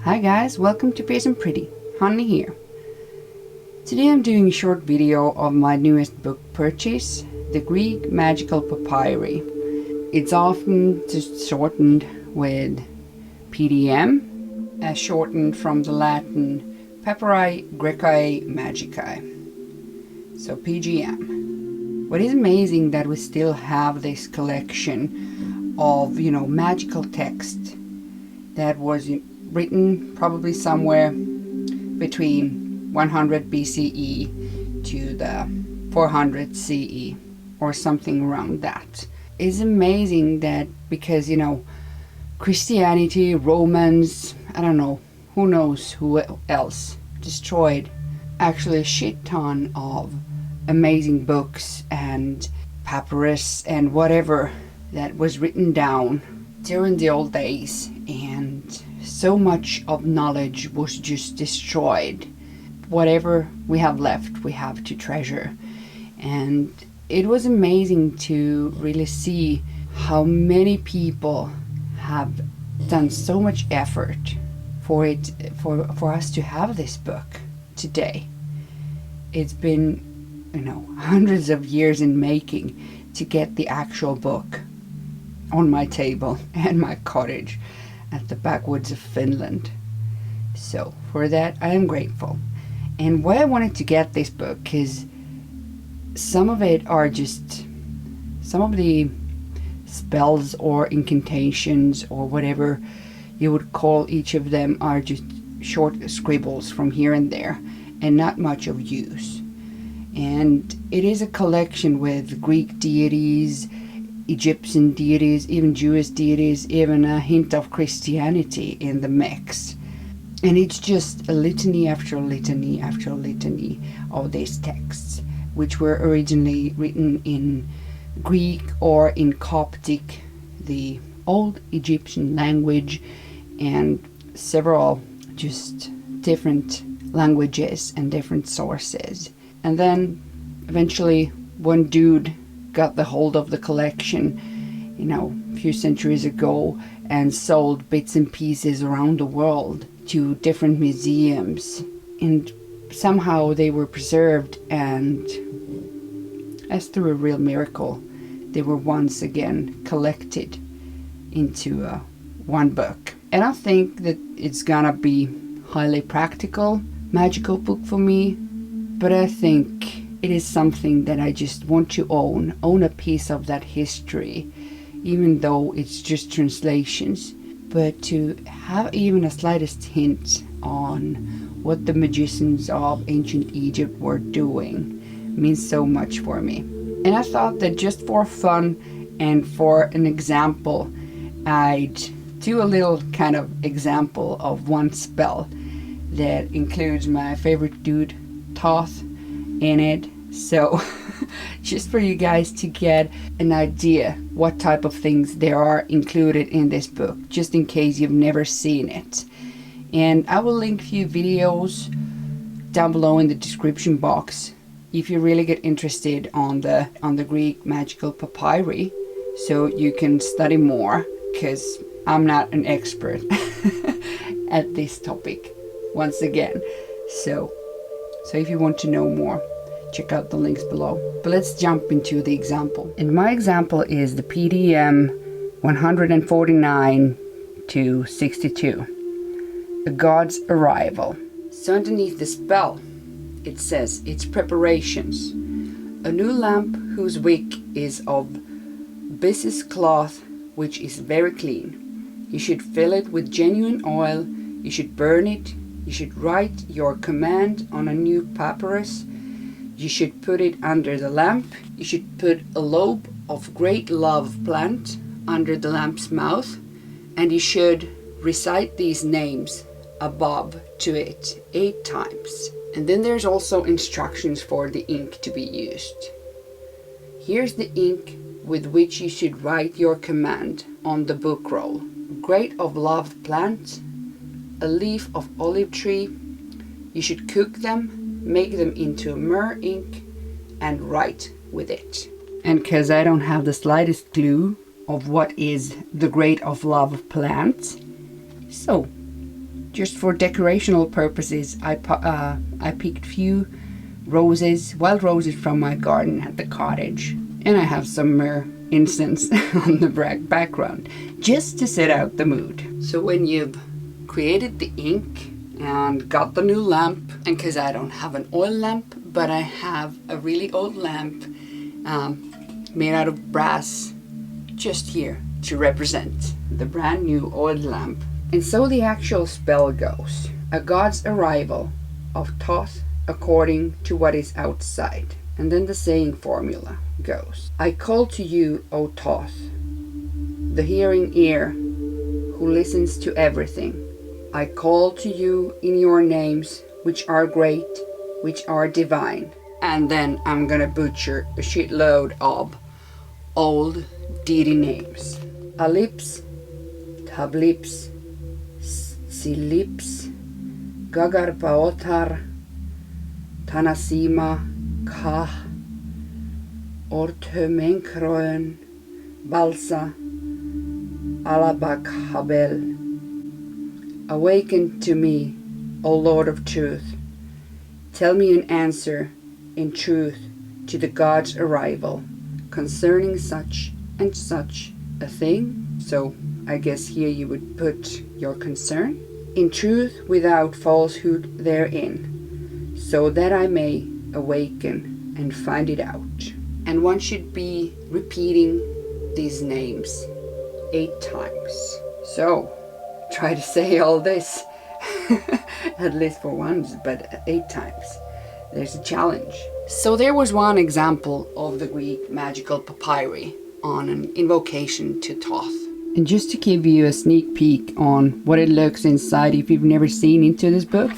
Hi guys, welcome to Peace and Pretty. Honey here. Today I'm doing a short video of my newest book purchase, the Greek magical papyri. It's often just shortened with PGM, as shortened from the Latin Papyri Graecae Magicae. So PGM. What is amazing that we still have this collection of, magical text that was written probably somewhere between 100 BCE to the 400 CE or something around that. It's amazing that because, Christianity, Romans, I don't know, who knows who else destroyed actually a shit ton of amazing books and papyrus and whatever that was written down during the old days, and so much of knowledge was just destroyed. Whatever we have left, we have to treasure. And it was amazing to really see how many people have done so much effort for us to have this book today. It's been, hundreds of years in making to get the actual book on my table and my cottage at the backwoods of Finland. So for that I am grateful. And why I wanted to get this book is some of it are just some of the spells or incantations or whatever you would call each of them are just short scribbles from here and there and not much of use. And it is a collection with Greek deities, Egyptian deities, even Jewish deities, even a hint of Christianity in the mix. And it's just a litany after litany after litany of these texts, which were originally written in Greek or in Coptic, the old Egyptian language, and several just different languages and different sources. And then eventually one dude got the hold of the collection, a few centuries ago, and sold bits and pieces around the world to different museums, and somehow they were preserved, and as through a real miracle they were once again collected into one book. And I think that it's gonna be highly practical, magical book for me, but I think it is something that I just want to own a piece of that history, even though it's just translations. But to have even a slightest hint on what the magicians of ancient Egypt were doing means so much for me. And I thought that just for fun and for an example, I'd do a little kind of example of one spell that includes my favorite dude, Thoth, in it. So just for you guys to get an idea what type of things there are included in this book, just in case you've never seen it. And I will link a few videos down below in the description box if you really get interested on the Greek magical papyri, so you can study more, because I'm not an expert at this topic once again. So if you want to know more, check out the links below. But let's jump into the example. And my example is the PGM 149 to 62, the god's arrival. So underneath the spell it says it's preparations. A new lamp whose wick is of byssus cloth, which is very clean. You should fill it with genuine oil. You should burn it. You should write your command on a new papyrus. You should put it under the lamp. You should put a lobe of great love plant under the lamp's mouth, and you should recite these names above to it 8 times. And then there's also instructions for the ink to be used. Here's the ink with which you should write your command on the book roll. Great of loved plant, a leaf of olive tree. You should cook them, make them into myrrh ink, and write with it. And because I don't have the slightest clue of what is the great of love plant, so just for decorational purposes, I picked few roses, wild roses from my garden at the cottage, and I have some incense on the background, just to set out the mood. So when you've created the ink and got the new lamp, and because I don't have an oil lamp, but I have a really old lamp made out of brass, just here to represent the brand new oil lamp. And so the actual spell goes: a god's arrival of Thoth according to what is outside. And then the saying formula goes: I call to you, O Thoth, the hearing ear, who listens to everything. I call to you in your names, which are great, which are divine. And then I'm gonna butcher a shitload of old deity names. Alips, Tablips, Silips, Gagarpaotar, Tanasima, Kah, Orthömenkroen, Balsa, Alabakhabel. Awaken to me, O Lord of Truth. Tell me an answer in truth to the God's arrival concerning such and such a thing. So I guess here you would put your concern. In truth without falsehood therein, so that I may awaken and find it out. And one should be repeating these names 8 times. So try to say all this at least for once, but 8 times. There's a challenge. So there was one example of the Greek magical papyri on an invocation to Thoth. And just to give you a sneak peek on what it looks inside if you've never seen into this book,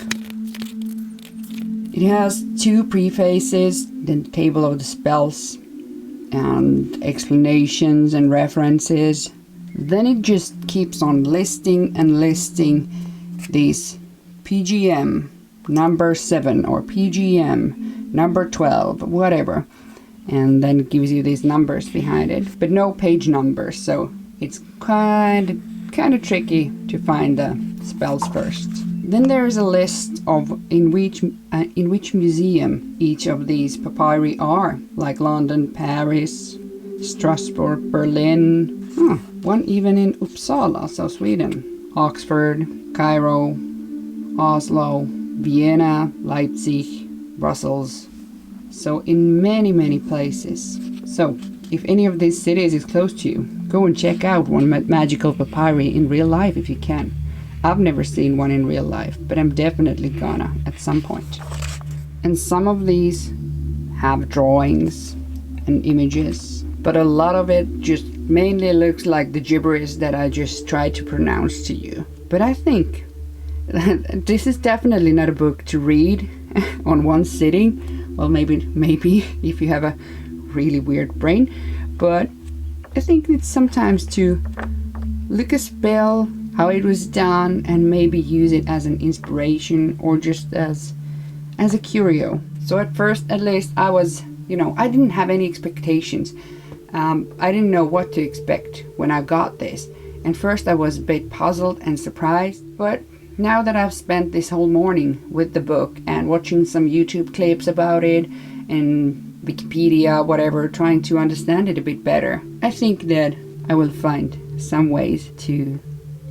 it has 2 prefaces, then the table of the spells and explanations and references. Then it just keeps on listing and listing these PGM number 7 or PGM number 12, whatever. And then it gives you these numbers behind it, but no page numbers, so it's kind of tricky to find the spells first. Then there is a list of in which museum each of these papyri are, like London, Paris, Strasbourg, Berlin, one even in Uppsala, so Sweden, Oxford, Cairo, Oslo, Vienna, Leipzig, Brussels. So in many places. So if any of these cities is close to you, go and check out one magical papyri in real life if you can. I've never seen one in real life, but I'm definitely gonna at some point. And some of these have drawings and images, but a lot of it just mainly looks like the gibberish that I just tried to pronounce to you. But I think this is definitely not a book to read on one sitting. Well, maybe if you have a really weird brain, but I think it's sometimes to look a spell, how it was done, and maybe use it as an inspiration or just as a curio. So at first, at least, I was, I didn't have any expectations. I didn't know what to expect when I got this. And first I was a bit puzzled and surprised, but now that I've spent this whole morning with the book and watching some YouTube clips about it and Wikipedia, whatever, trying to understand it a bit better, I think that I will find some ways to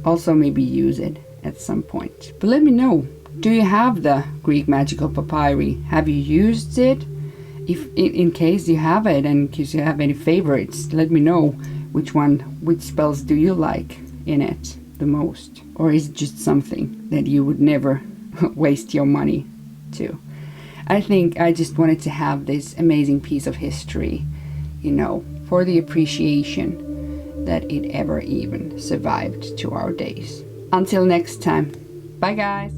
also maybe use it at some point. But let me know, do you have the Greek magical papyri? Have you used it? If in case you have it, and in case you have any favorites, let me know which spells do you like in it the most, or is it just something that you would never waste your money to? I think I just wanted to have this amazing piece of history, for the appreciation that it ever even survived to our days. Until next time, bye guys.